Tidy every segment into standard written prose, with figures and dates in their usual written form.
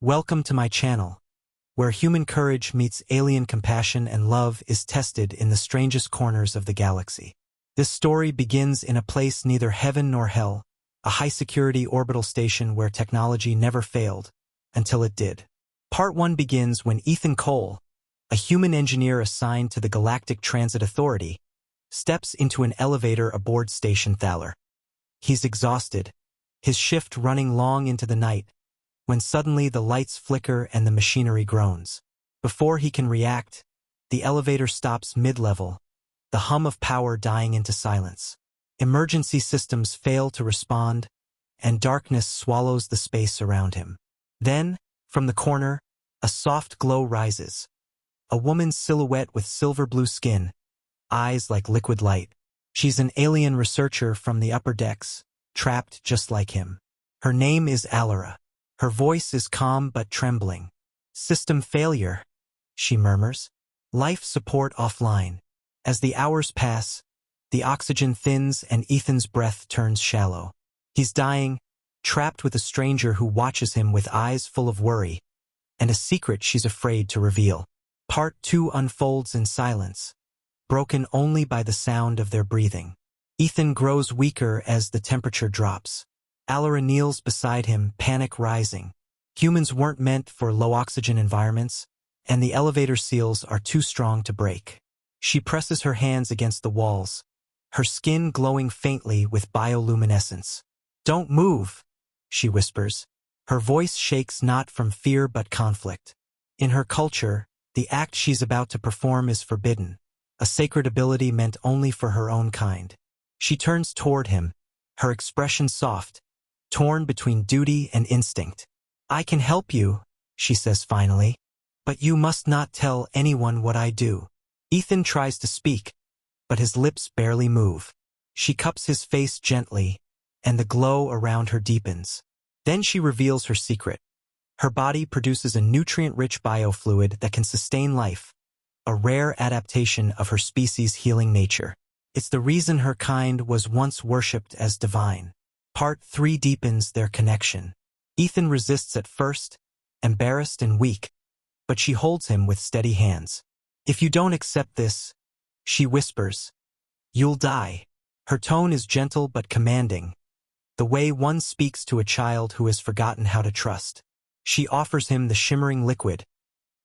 Welcome to my channel, where human courage meets alien compassion and love is tested in the strangest corners of the galaxy. This story begins in a place neither heaven nor hell, a high-security orbital station where technology never failed, until it did. Part 1 begins when Ethan Cole, a human engineer assigned to the Galactic Transit Authority, steps into an elevator aboard Station Thaler. He's exhausted, his shift running long into the night, when suddenly the lights flicker and the machinery groans. Before he can react, the elevator stops mid-level, the hum of power dying into silence. Emergency systems fail to respond, and darkness swallows the space around him. Then, from the corner, a soft glow rises. A woman's silhouette with silver-blue skin, eyes like liquid light. She's an alien researcher from the upper decks, trapped just like him. Her name is Alara. Her voice is calm but trembling. "System failure," she murmurs. "Life support offline." As the hours pass, the oxygen thins and Ethan's breath turns shallow. He's dying, trapped with a stranger who watches him with eyes full of worry, and a secret she's afraid to reveal. Part 2 unfolds in silence, broken only by the sound of their breathing. Ethan grows weaker as the temperature drops. Alara kneels beside him, panic rising. Humans weren't meant for low-oxygen environments, and the elevator seals are too strong to break. She presses her hands against the walls, her skin glowing faintly with bioluminescence. "Don't move," she whispers. Her voice shakes not from fear but conflict. In her culture, the act she's about to perform is forbidden, a sacred ability meant only for her own kind. She turns toward him, her expression soft, torn between duty and instinct. "I can help you," she says finally, "but you must not tell anyone what I do." Ethan tries to speak, but his lips barely move. She cups his face gently, and the glow around her deepens. Then she reveals her secret. Her body produces a nutrient-rich biofluid that can sustain life, a rare adaptation of her species' healing nature. It's the reason her kind was once worshipped as divine. Part 3 deepens their connection. Ethan resists at first, embarrassed and weak, but she holds him with steady hands. "If you don't accept this," she whispers, "you'll die." Her tone is gentle but commanding, the way one speaks to a child who has forgotten how to trust. She offers him the shimmering liquid,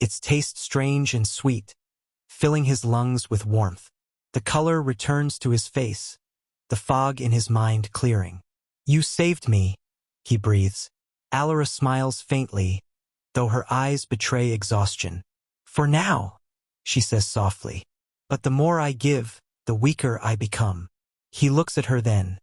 its taste strange and sweet, filling his lungs with warmth. The color returns to his face, the fog in his mind clearing. "You saved me," he breathes. Alara smiles faintly, though her eyes betray exhaustion. "For now," she says softly. "But the more I give, the weaker I become." He looks at her then,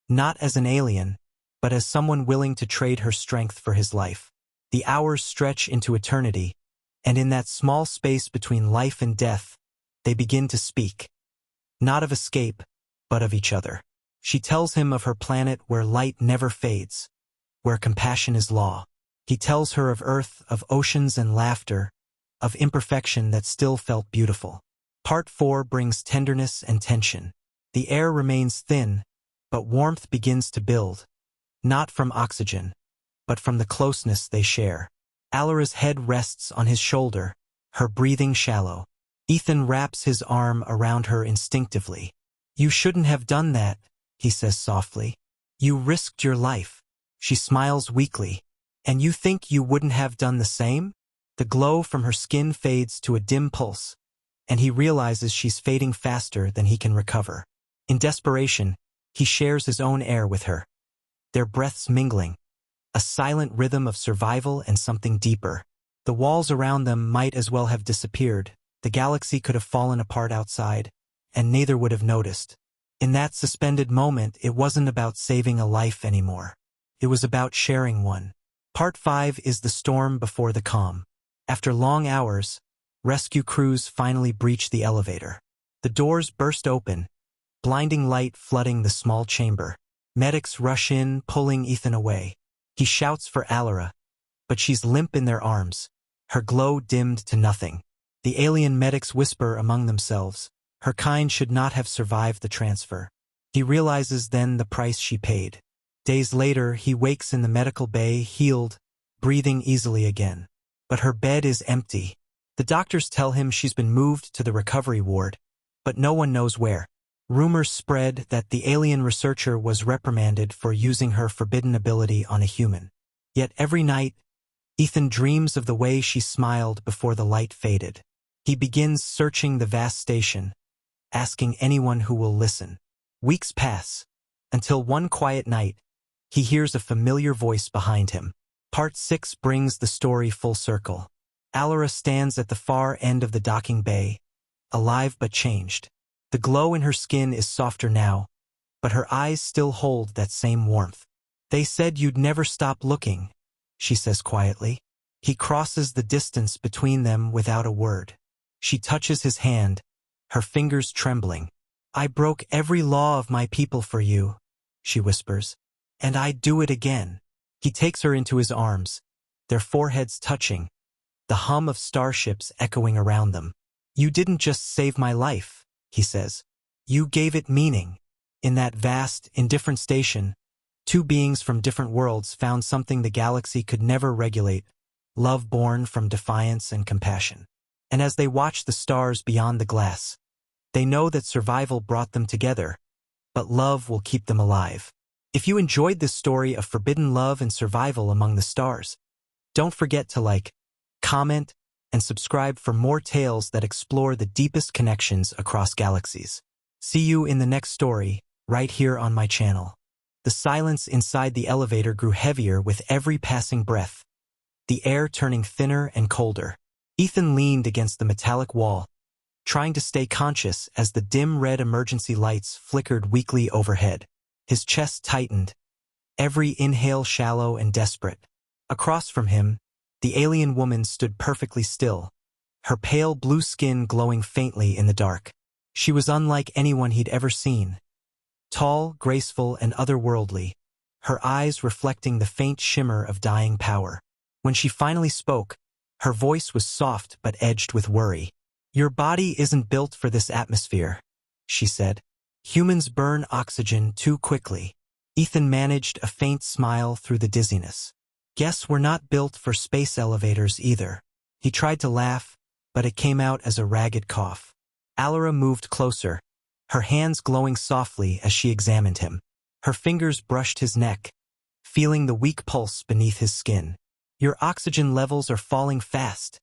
not as an alien, but as someone willing to trade her strength for his life. The hours stretch into eternity, and in that small space between life and death, they begin to speak. Not of escape, but of each other. She tells him of her planet where light never fades, where compassion is law. He tells her of Earth, of oceans and laughter, of imperfection that still felt beautiful. Part 4 brings tenderness and tension. The air remains thin, but warmth begins to build, not from oxygen, but from the closeness they share. Alara's head rests on his shoulder, her breathing shallow. Ethan wraps his arm around her instinctively. "You shouldn't have done that," he says softly. "You risked your life." She smiles weakly. "And you think you wouldn't have done the same?" The glow from her skin fades to a dim pulse, and he realizes she's fading faster than he can recover. In desperation, he shares his own air with her, their breaths mingling, a silent rhythm of survival and something deeper. The walls around them might as well have disappeared. The galaxy could have fallen apart outside, and neither would have noticed. In that suspended moment, it wasn't about saving a life anymore. It was about sharing one. Part 5 is the storm before the calm. After long hours, rescue crews finally breach the elevator. The doors burst open, blinding light flooding the small chamber. Medics rush in, pulling Ethan away. He shouts for Alara, but she's limp in their arms, her glow dimmed to nothing. The alien medics whisper among themselves. Her kind should not have survived the transfer. He realizes then the price she paid. Days later, he wakes in the medical bay, healed, breathing easily again. But her bed is empty. The doctors tell him she's been moved to the recovery ward, but no one knows where. Rumors spread that the alien researcher was reprimanded for using her forbidden ability on a human. Yet every night, Ethan dreams of the way she smiled before the light faded. He begins searching the vast station, asking anyone who will listen. Weeks pass, until one quiet night, he hears a familiar voice behind him. Part 6 brings the story full circle. Alara stands at the far end of the docking bay, alive but changed. The glow in her skin is softer now, but her eyes still hold that same warmth. "They said you'd never stop looking," she says quietly. He crosses the distance between them without a word. She touches his hand, her fingers trembling. "I broke every law of my people for you," she whispers, "and I'd do it again." He takes her into his arms, their foreheads touching, the hum of starships echoing around them. "You didn't just save my life," he says. "You gave it meaning." In that vast, indifferent station, two beings from different worlds found something the galaxy could never regulate, love born from defiance and compassion. And as they watch the stars beyond the glass, they know that survival brought them together, but love will keep them alive. If you enjoyed this story of forbidden love and survival among the stars, don't forget to like, comment, and subscribe for more tales that explore the deepest connections across galaxies. See you in the next story, right here on my channel. The silence inside the elevator grew heavier with every passing breath, the air turning thinner and colder. Ethan leaned against the metallic wall, trying to stay conscious as the dim red emergency lights flickered weakly overhead. His chest tightened, every inhale shallow and desperate. Across from him, the alien woman stood perfectly still, her pale blue skin glowing faintly in the dark. She was unlike anyone he'd ever seen. Tall, graceful, and otherworldly, her eyes reflecting the faint shimmer of dying power. When she finally spoke, her voice was soft but edged with worry. "Your body isn't built for this atmosphere," she said. "Humans burn oxygen too quickly." Ethan managed a faint smile through the dizziness. "Guess we're not built for space elevators either." He tried to laugh, but it came out as a ragged cough. Alara moved closer, her hands glowing softly as she examined him. Her fingers brushed his neck, feeling the weak pulse beneath his skin. "Your oxygen levels are falling fast,"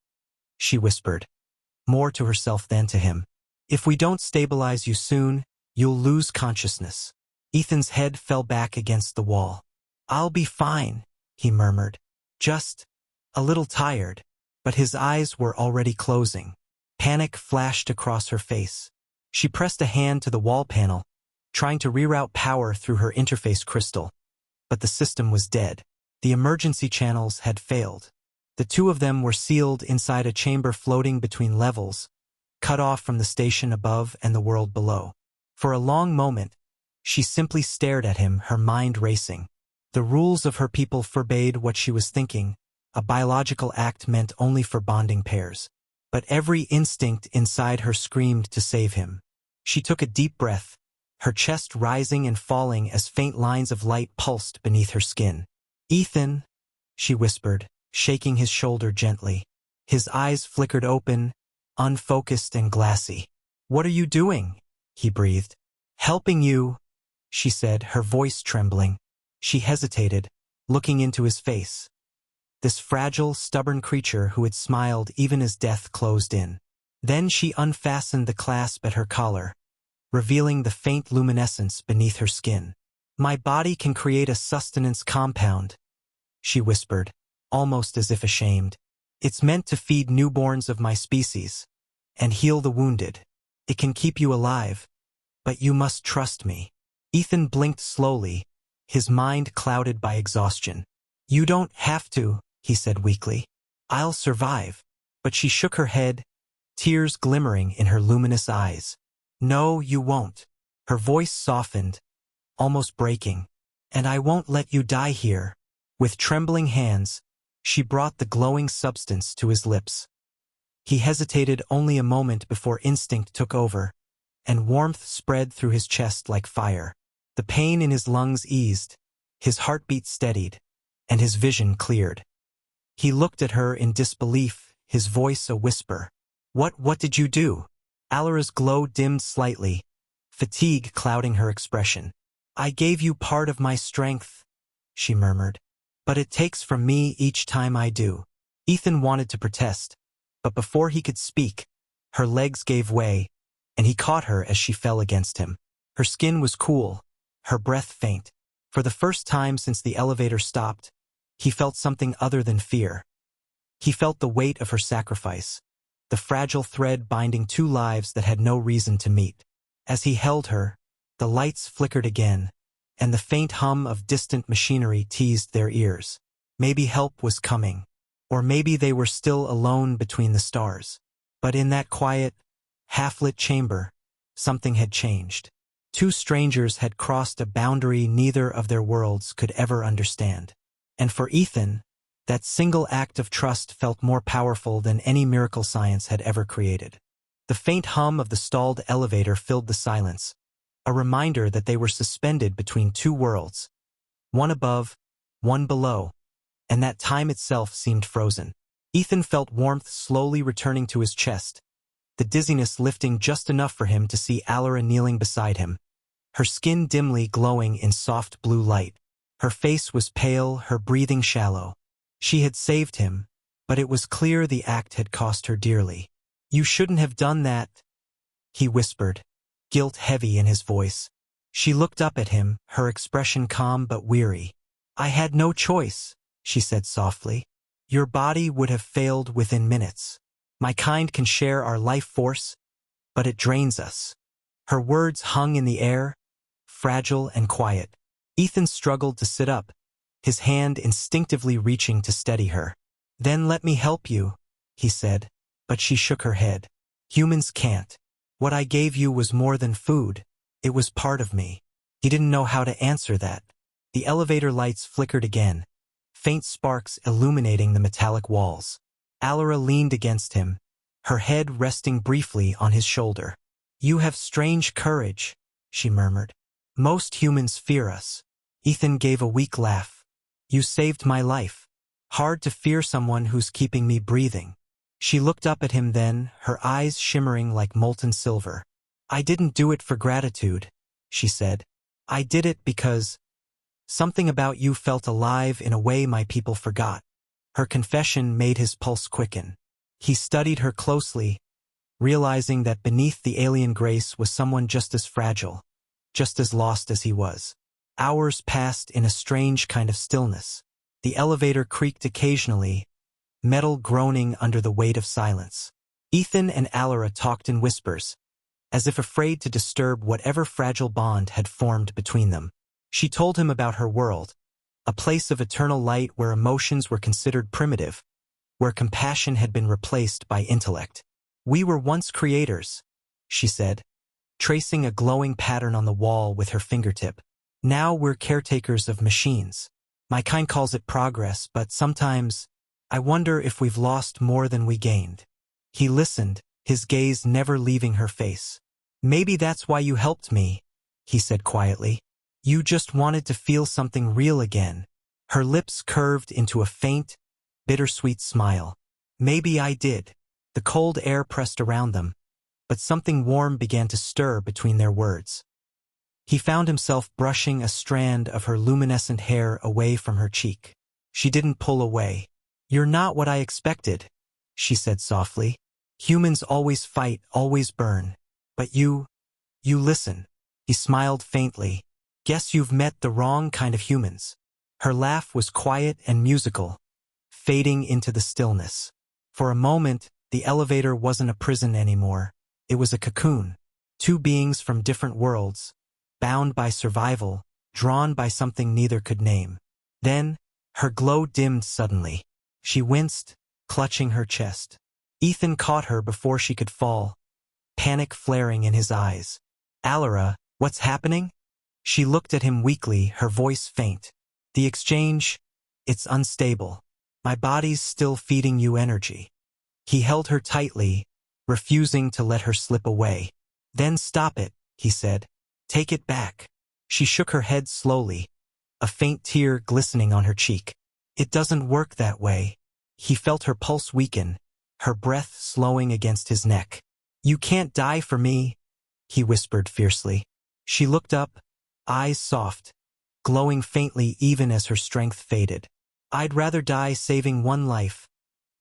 she whispered, more to herself than to him. "If we don't stabilize you soon, you'll lose consciousness." Ethan's head fell back against the wall. "I'll be fine," he murmured. "Just a little tired." But his eyes were already closing. Panic flashed across her face. She pressed a hand to the wall panel, trying to reroute power through her interface crystal. But the system was dead. The emergency channels had failed. The two of them were sealed inside a chamber floating between levels, cut off from the station above and the world below. For a long moment, she simply stared at him, her mind racing. The rules of her people forbade what she was thinking, a biological act meant only for bonding pairs. But every instinct inside her screamed to save him. She took a deep breath, her chest rising and falling as faint lines of light pulsed beneath her skin. "Ethan," she whispered, shaking his shoulder gently. His eyes flickered open, unfocused and glassy. "What are you doing?" he breathed. "Helping you," she said, her voice trembling. She hesitated, looking into his face. This fragile, stubborn creature who had smiled even as death closed in. Then she unfastened the clasp at her collar, revealing the faint luminescence beneath her skin. "My body can create a sustenance compound," she whispered, almost as if ashamed. "It's meant to feed newborns of my species and heal the wounded. It can keep you alive, but you must trust me." Ethan blinked slowly, his mind clouded by exhaustion. "You don't have to," he said weakly. "I'll survive." But she shook her head, tears glimmering in her luminous eyes. "No, you won't." Her voice softened, almost breaking. "And I won't let you die here." With trembling hands, she brought the glowing substance to his lips. He hesitated only a moment before instinct took over, and warmth spread through his chest like fire. The pain in his lungs eased, his heartbeat steadied, and his vision cleared. He looked at her in disbelief, his voice a whisper. What did you do? Alara's glow dimmed slightly, fatigue clouding her expression. I gave you part of my strength, she murmured. But it takes from me each time I do. Ethan wanted to protest, but before he could speak, her legs gave way, and he caught her as she fell against him. Her skin was cool, her breath faint. For the first time since the elevator stopped, he felt something other than fear. He felt the weight of her sacrifice, the fragile thread binding two lives that had no reason to meet. As he held her, the lights flickered again, and the faint hum of distant machinery teased their ears. Maybe help was coming, or maybe they were still alone between the stars. But in that quiet, half-lit chamber, something had changed. Two strangers had crossed a boundary neither of their worlds could ever understand. And for Ethan, that single act of trust felt more powerful than any miracle science had ever created. The faint hum of the stalled elevator filled the silence, a reminder that they were suspended between two worlds, one above, one below, and that time itself seemed frozen. Ethan felt warmth slowly returning to his chest, the dizziness lifting just enough for him to see Alara kneeling beside him, her skin dimly glowing in soft blue light. Her face was pale, her breathing shallow. She had saved him, but it was clear the act had cost her dearly. You shouldn't have done that, he whispered, guilt heavy in his voice. She looked up at him, her expression calm but weary. I had no choice, she said softly. Your body would have failed within minutes. My kind can share our life force, but it drains us. Her words hung in the air, fragile and quiet. Ethan struggled to sit up, his hand instinctively reaching to steady her. Then let me help you, he said, but she shook her head. Humans can't. What I gave you was more than food. It was part of me. He didn't know how to answer that. The elevator lights flickered again, faint sparks illuminating the metallic walls. Alara leaned against him, her head resting briefly on his shoulder. You have strange courage, she murmured. Most humans fear us. Ethan gave a weak laugh. You saved my life. Hard to fear someone who's keeping me breathing. She looked up at him then, her eyes shimmering like molten silver. I didn't do it for gratitude, she said. I did it because something about you felt alive in a way my people forgot. Her confession made his pulse quicken. He studied her closely, realizing that beneath the alien grace was someone just as fragile, just as lost as he was. Hours passed in a strange kind of stillness. The elevator creaked occasionally, metal groaning under the weight of silence. Ethan and Alara talked in whispers, as if afraid to disturb whatever fragile bond had formed between them. She told him about her world, a place of eternal light where emotions were considered primitive, where compassion had been replaced by intellect. We were once creators, she said, tracing a glowing pattern on the wall with her fingertip. Now we're caretakers of machines. My kind calls it progress, but sometimes I wonder if we've lost more than we gained. He listened, his gaze never leaving her face. Maybe that's why you helped me, he said quietly. You just wanted to feel something real again. Her lips curved into a faint, bittersweet smile. Maybe I did. The cold air pressed around them, but something warm began to stir between their words. He found himself brushing a strand of her luminescent hair away from her cheek. She didn't pull away. You're not what I expected, she said softly. Humans always fight, always burn. But you listen. He smiled faintly. Guess you've met the wrong kind of humans. Her laugh was quiet and musical, fading into the stillness. For a moment, the elevator wasn't a prison anymore. It was a cocoon. Two beings from different worlds, bound by survival, drawn by something neither could name. Then, her glow dimmed suddenly. She winced, clutching her chest. Ethan caught her before she could fall, panic flaring in his eyes. Alara, what's happening? She looked at him weakly, her voice faint. The exchange, it's unstable. My body's still feeding you energy. He held her tightly, refusing to let her slip away. Then stop it, he said. Take it back. She shook her head slowly, a faint tear glistening on her cheek. It doesn't work that way. He felt her pulse weaken, her breath slowing against his neck. "You can't die for me," he whispered fiercely. She looked up, eyes soft, glowing faintly even as her strength faded. "I'd rather die saving one life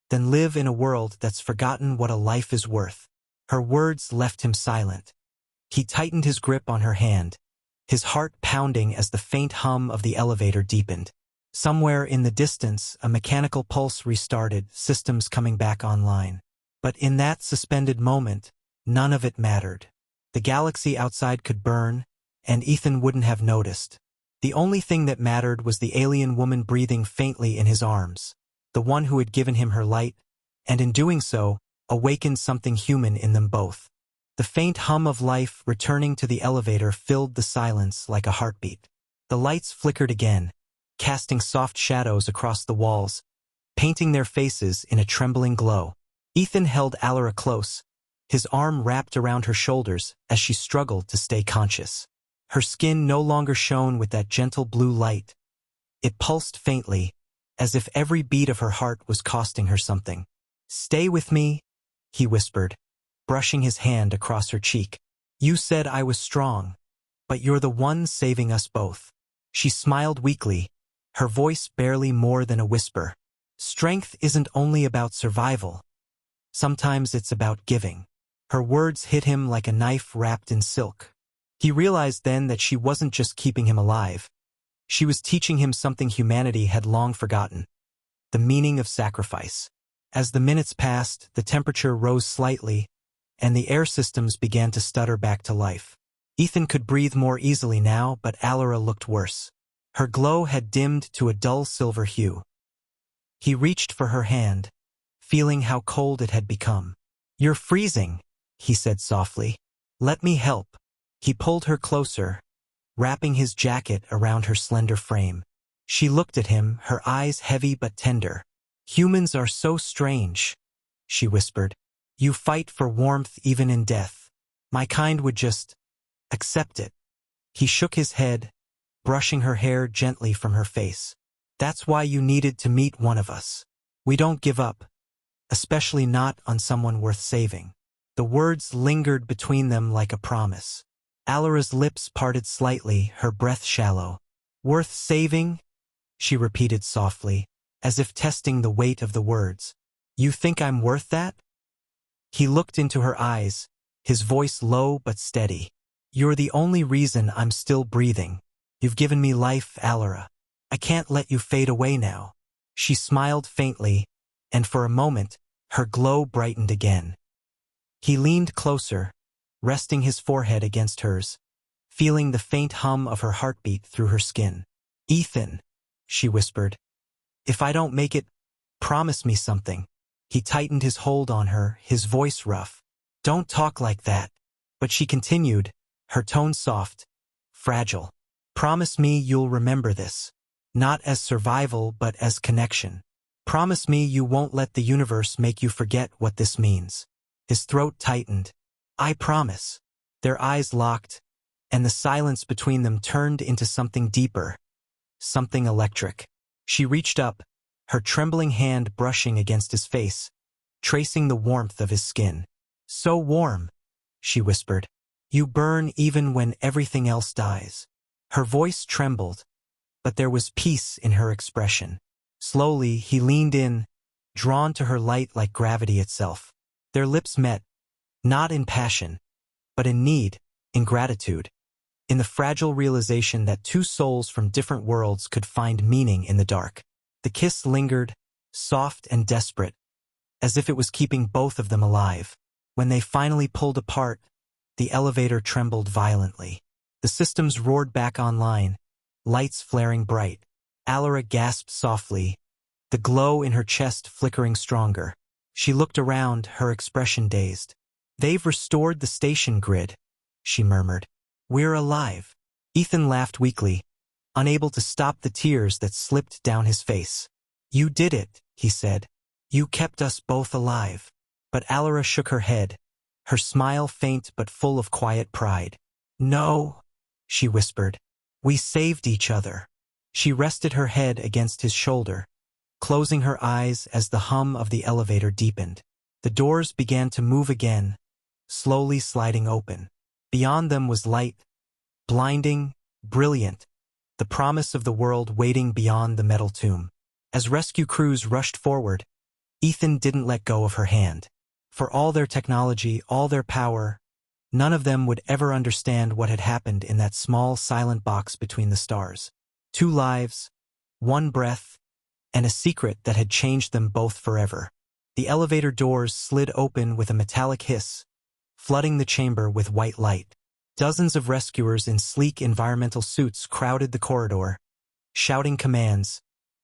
than live in a world that's forgotten what a life is worth." Her words left him silent. He tightened his grip on her hand, his heart pounding as the faint hum of the elevator deepened. Somewhere in the distance, a mechanical pulse restarted, systems coming back online. But in that suspended moment, none of it mattered. The galaxy outside could burn, and Ethan wouldn't have noticed. The only thing that mattered was the alien woman breathing faintly in his arms, the one who had given him her light, and in doing so, awakened something human in them both. The faint hum of life returning to the elevator filled the silence like a heartbeat. The lights flickered again, casting soft shadows across the walls, painting their faces in a trembling glow. Ethan held Alara close, his arm wrapped around her shoulders as she struggled to stay conscious. Her skin no longer shone with that gentle blue light. It pulsed faintly, as if every beat of her heart was costing her something. "Stay with me," he whispered, brushing his hand across her cheek. "You said I was strong, but you're the one saving us both." She smiled weakly, her voice barely more than a whisper. "Strength isn't only about survival. Sometimes it's about giving." Her words hit him like a knife wrapped in silk. He realized then that she wasn't just keeping him alive. She was teaching him something humanity had long forgotten: the meaning of sacrifice. As the minutes passed, the temperature rose slightly, and the air systems began to stutter back to life. Ethan could breathe more easily now, but Alara looked worse. Her glow had dimmed to a dull silver hue. He reached for her hand, feeling how cold it had become. "You're freezing," he said softly. "Let me help." He pulled her closer, wrapping his jacket around her slender frame. She looked at him, her eyes heavy but tender. "Humans are so strange," she whispered. "You fight for warmth even in death. My kind would just accept it." He shook his head, brushing her hair gently from her face. "That's why you needed to meet one of us. We don't give up, especially not on someone worth saving." The words lingered between them like a promise. Alara's lips parted slightly, her breath shallow. "Worth saving?" she repeated softly, as if testing the weight of the words. "You think I'm worth that?" He looked into her eyes, his voice low but steady. "You're the only reason I'm still breathing. You've given me life, Alara. I can't let you fade away now." She smiled faintly, and for a moment, her glow brightened again. He leaned closer, resting his forehead against hers, feeling the faint hum of her heartbeat through her skin. "Ethan," she whispered, "if I don't make it, promise me something." He tightened his hold on her, his voice rough. "Don't talk like that." But she continued, her tone soft, fragile. "Promise me you'll remember this. Not as survival, but as connection. Promise me you won't let the universe make you forget what this means." His throat tightened. "I promise." Their eyes locked, and the silence between them turned into something deeper, something electric. She reached up, her trembling hand brushing against his face, tracing the warmth of his skin. "So warm," she whispered. "You burn even when everything else dies." Her voice trembled, but there was peace in her expression. Slowly, he leaned in, drawn to her light like gravity itself. Their lips met, not in passion, but in need, in gratitude, in the fragile realization that two souls from different worlds could find meaning in the dark. The kiss lingered, soft and desperate, as if it was keeping both of them alive. When they finally pulled apart, the elevator trembled violently. The systems roared back online, lights flaring bright. Alara gasped softly, the glow in her chest flickering stronger. She looked around, her expression dazed. "They've restored the station grid," she murmured. "We're alive." Ethan laughed weakly, unable to stop the tears that slipped down his face. "You did it," he said. "You kept us both alive." But Alara shook her head, her smile faint but full of quiet pride. "No," she whispered. "We saved each other." She rested her head against his shoulder, closing her eyes as the hum of the elevator deepened. The doors began to move again, slowly sliding open. Beyond them was light, blinding, brilliant, the promise of the world waiting beyond the metal tomb. As rescue crews rushed forward, Ethan didn't let go of her hand. For all their technology, all their power, none of them would ever understand what had happened in that small, silent box between the stars. 2 lives, 1 breath, and a secret that had changed them both forever. The elevator doors slid open with a metallic hiss, flooding the chamber with white light. Dozens of rescuers in sleek environmental suits crowded the corridor, shouting commands,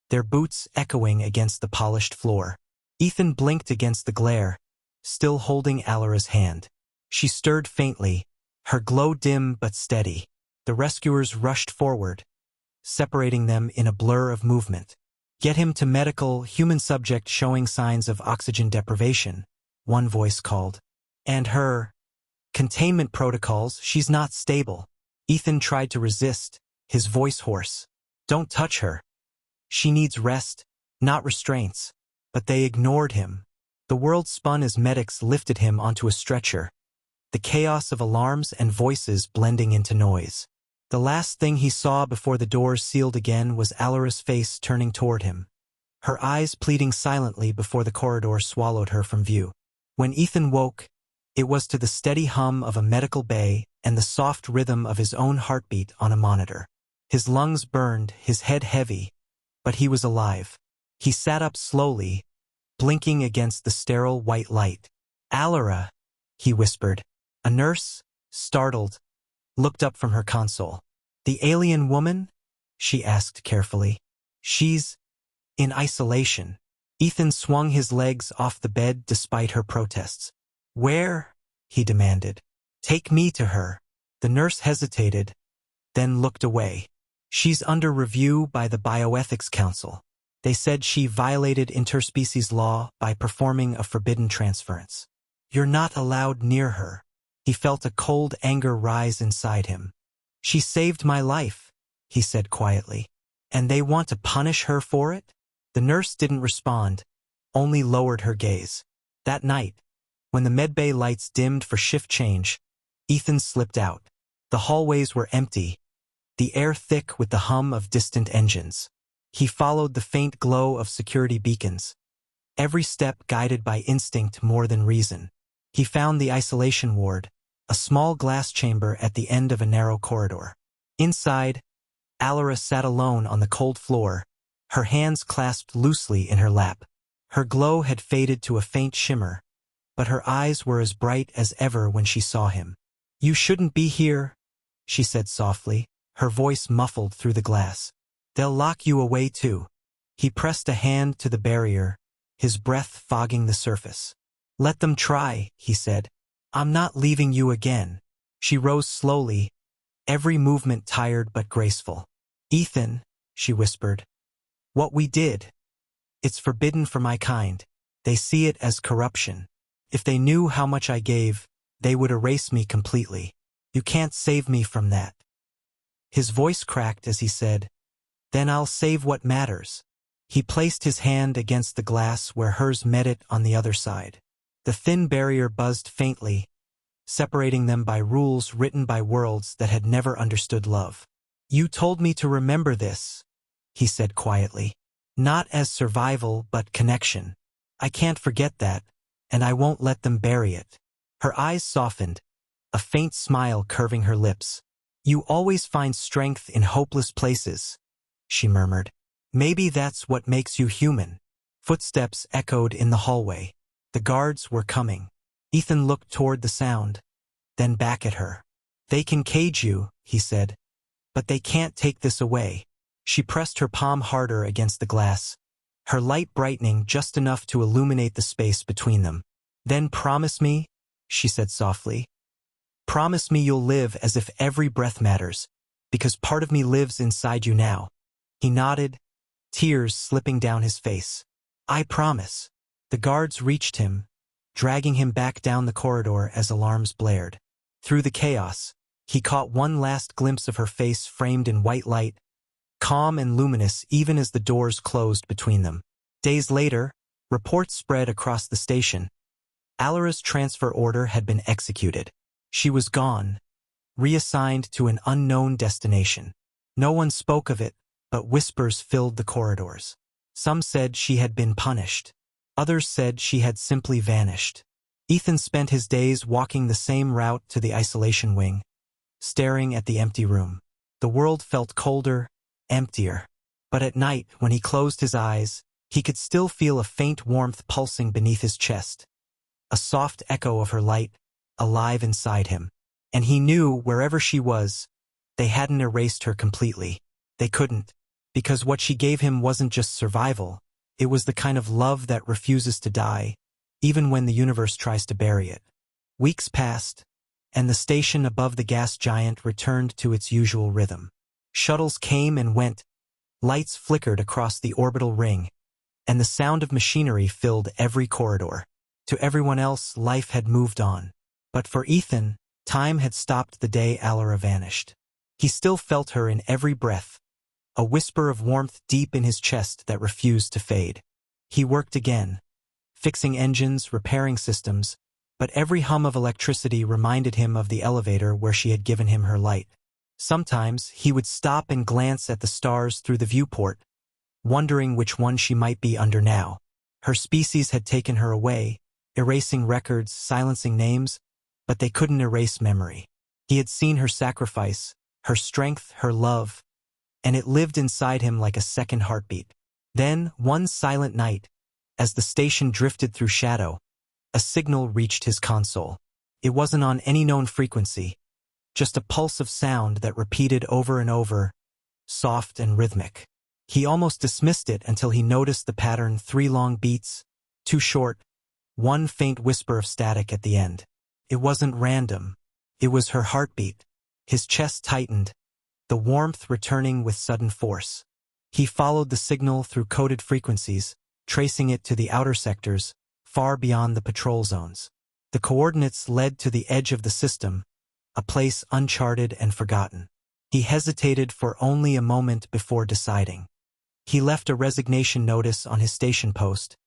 their boots echoing against the polished floor. Ethan blinked against the glare, still holding Alara's hand. She stirred faintly, her glow dim but steady. The rescuers rushed forward, separating them in a blur of movement. "Get him to medical, human subject showing signs of oxygen deprivation," one voice called. "And her containment protocols, she's not stable." Ethan tried to resist, his voice hoarse. "Don't touch her. She needs rest, not restraints." But they ignored him. The world spun as medics lifted him onto a stretcher, the chaos of alarms and voices blending into noise. The last thing he saw before the doors sealed again was Alara's face turning toward him, her eyes pleading silently before the corridor swallowed her from view. When Ethan woke, it was to the steady hum of a medical bay and the soft rhythm of his own heartbeat on a monitor. His lungs burned, his head heavy, but he was alive. He sat up slowly, blinking against the sterile white light. "Alara," he whispered. A nurse, startled, looked up from her console. "The alien woman?" she asked carefully. "She's in isolation." Ethan swung his legs off the bed despite her protests. "Where?" he demanded. "Take me to her." The nurse hesitated, then looked away. "She's under review by the Bioethics Council. They said she violated interspecies law by performing a forbidden transference. You're not allowed near her." He felt a cold anger rise inside him. "She saved my life," he said quietly. "And they want to punish her for it?" The nurse didn't respond, only lowered her gaze. That night, when the medbay lights dimmed for shift change, Ethan slipped out. The hallways were empty, the air thick with the hum of distant engines. He followed the faint glow of security beacons, every step guided by instinct more than reason. He found the isolation ward, a small glass chamber at the end of a narrow corridor. Inside, Alara sat alone on the cold floor, her hands clasped loosely in her lap. Her glow had faded to a faint shimmer, but her eyes were as bright as ever when she saw him. "You shouldn't be here," she said softly, her voice muffled through the glass. "They'll lock you away too." He pressed a hand to the barrier, his breath fogging the surface. "Let them try," he said. "I'm not leaving you again." She rose slowly, every movement tired but graceful. "Ethan," she whispered, "what we did, it's forbidden for my kind. They see it as corruption. If they knew how much I gave, they would erase me completely. You can't save me from that." His voice cracked as he said, "Then I'll save what matters." He placed his hand against the glass where hers met it on the other side. The thin barrier buzzed faintly, separating them by rules written by worlds that had never understood love. "You told me to remember this," he said quietly. "Not as survival, but connection. I can't forget that, and I won't let them bury it." Her eyes softened, a faint smile curving her lips. "You always find strength in hopeless places," she murmured. "Maybe that's what makes you human." Footsteps echoed in the hallway. The guards were coming. Ethan looked toward the sound, then back at her. "They can cage you," he said, "but they can't take this away." She pressed her palm harder against the glass, her light brightening just enough to illuminate the space between them. "Then promise me," she said softly. "Promise me you'll live as if every breath matters, because part of me lives inside you now." He nodded, tears slipping down his face. "I promise." The guards reached him, dragging him back down the corridor as alarms blared. Through the chaos, he caught one last glimpse of her face framed in white light, calm and luminous even as the doors closed between them. Days later, reports spread across the station. Alara's transfer order had been executed. She was gone, reassigned to an unknown destination. No one spoke of it, but whispers filled the corridors. Some said she had been punished. Others said she had simply vanished. Ethan spent his days walking the same route to the isolation wing, staring at the empty room. The world felt colder, emptier. But at night, when he closed his eyes, he could still feel a faint warmth pulsing beneath his chest, a soft echo of her light, alive inside him. And he knew, wherever she was, they hadn't erased her completely. They couldn't, because what she gave him wasn't just survival, it was the kind of love that refuses to die, even when the universe tries to bury it. Weeks passed, and the station above the gas giant returned to its usual rhythm. Shuttles came and went, lights flickered across the orbital ring, and the sound of machinery filled every corridor. To everyone else, life had moved on. But for Ethan, time had stopped the day Alara vanished. He still felt her in every breath, a whisper of warmth deep in his chest that refused to fade. He worked again, fixing engines, repairing systems, but every hum of electricity reminded him of the elevator where she had given him her light. Sometimes he would stop and glance at the stars through the viewport, wondering which one she might be under now. Her species had taken her away, erasing records, silencing names, but they couldn't erase memory. He had seen her sacrifice, her strength, her love, and it lived inside him like a second heartbeat. Then, one silent night, as the station drifted through shadow, a signal reached his console. It wasn't on any known frequency, just a pulse of sound that repeated over and over, soft and rhythmic. He almost dismissed it until he noticed the pattern: 3 long beats, 2 short, 1 faint whisper of static at the end. It wasn't random. It was her heartbeat. His chest tightened, the warmth returning with sudden force. He followed the signal through coded frequencies, tracing it to the outer sectors, far beyond the patrol zones. The coordinates led to the edge of the system, a place uncharted and forgotten. He hesitated for only a moment before deciding. He left a resignation notice on his station post,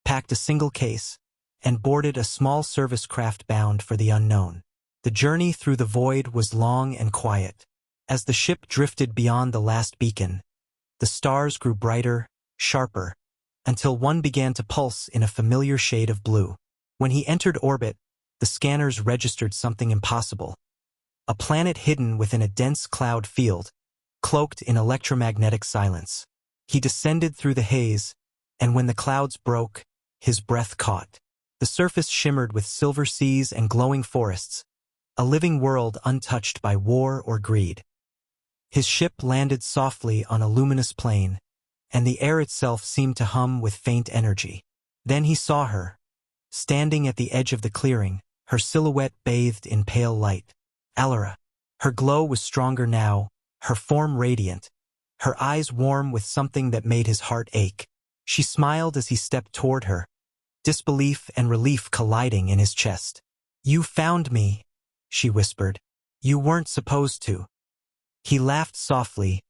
packed a single case, and boarded a small service craft bound for the unknown. The journey through the void was long and quiet. As the ship drifted beyond the last beacon, the stars grew brighter, sharper, until one began to pulse in a familiar shade of blue. When he entered orbit, the scanners registered something impossible. A planet hidden within a dense cloud field, cloaked in electromagnetic silence. He descended through the haze, and when the clouds broke, his breath caught. The surface shimmered with silver seas and glowing forests, a living world untouched by war or greed. His ship landed softly on a luminous plain, and the air itself seemed to hum with faint energy. Then he saw her, standing at the edge of the clearing, her silhouette bathed in pale light. Alara. Her glow was stronger now, her form radiant, her eyes warm with something that made his heart ache. She smiled as he stepped toward her, disbelief and relief colliding in his chest. "You found me," she whispered. "You weren't supposed to." He laughed softly,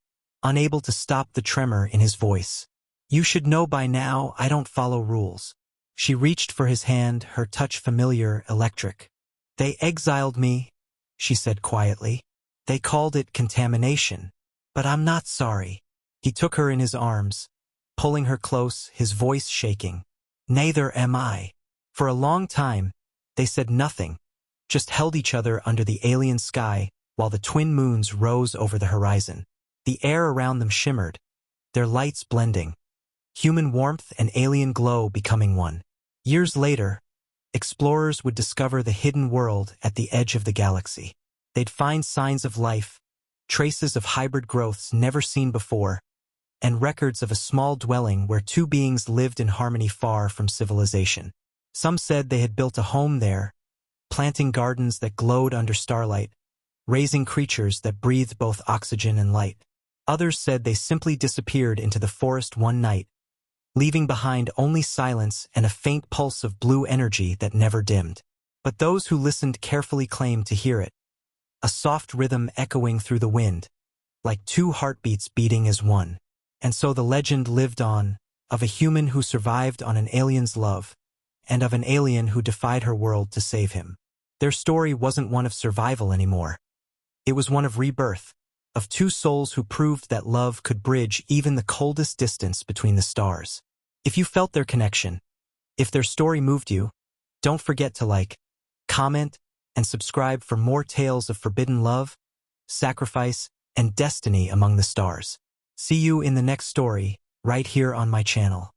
unable to stop the tremor in his voice. "You should know by now I don't follow rules." She reached for his hand, her touch familiar, electric. "They exiled me," she said quietly. "They called it contamination. But I'm not sorry." He took her in his arms, pulling her close, his voice shaking. "Neither am I." For a long time, they said nothing, just held each other under the alien sky while the twin moons rose over the horizon. The air around them shimmered, their lights blending, human warmth and alien glow becoming one. Years later, explorers would discover the hidden world at the edge of the galaxy. They'd find signs of life, traces of hybrid growths never seen before, and records of a small dwelling where 2 beings lived in harmony far from civilization. Some said they had built a home there, planting gardens that glowed under starlight, raising creatures that breathed both oxygen and light. Others said they simply disappeared into the forest one night, leaving behind only silence and a faint pulse of blue energy that never dimmed. But those who listened carefully claimed to hear it, a soft rhythm echoing through the wind, like 2 heartbeats beating as one. And so the legend lived on, of a human who survived on an alien's love, and of an alien who defied her world to save him. Their story wasn't one of survival anymore. It was one of rebirth, of two souls who proved that love could bridge even the coldest distance between the stars. If you felt their connection, if their story moved you, don't forget to like, comment, and subscribe for more tales of forbidden love, sacrifice, and destiny among the stars. See you in the next story, right here on my channel.